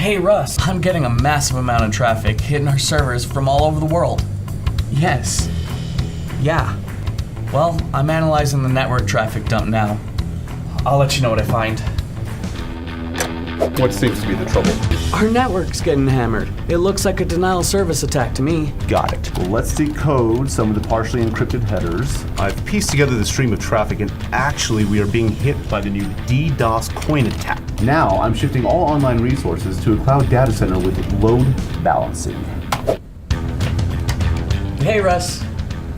Hey Russ, I'm getting a massive amount of traffic hitting our servers from all over the world. Yes. Yeah. Well, I'm analyzing the network traffic dump now. I'll let you know what I find. What seems to be the trouble? Our network's getting hammered. It looks like a denial of service attack to me. Got it. Well, let's decode some of the partially encrypted headers. I've pieced together the stream of traffic, and actually we are being hit by the new DDoS coin attack. Now I'm shifting all online resources to a cloud data center with load balancing. Hey Russ.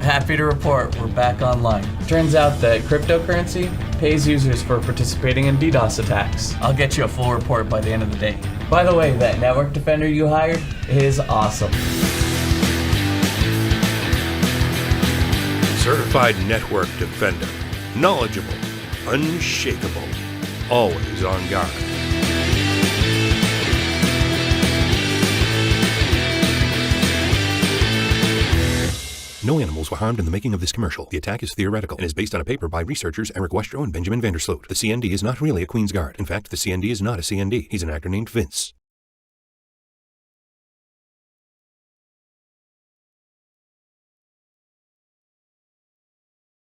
Happy to report we're back online. Turns out that cryptocurrency pays users for participating in DDoS attacks. I'll get you a full report by the end of the day. By the way, that network defender you hired is awesome. Certified network defender. Knowledgeable. Unshakable. Always on guard. No animals were harmed in the making of this commercial. The attack is theoretical and is based on a paper by researchers Eric Westro and Benjamin Vandersloot. The CND is not really a Queen's Guard. In fact, the CND is not a CND. He's an actor named Vince.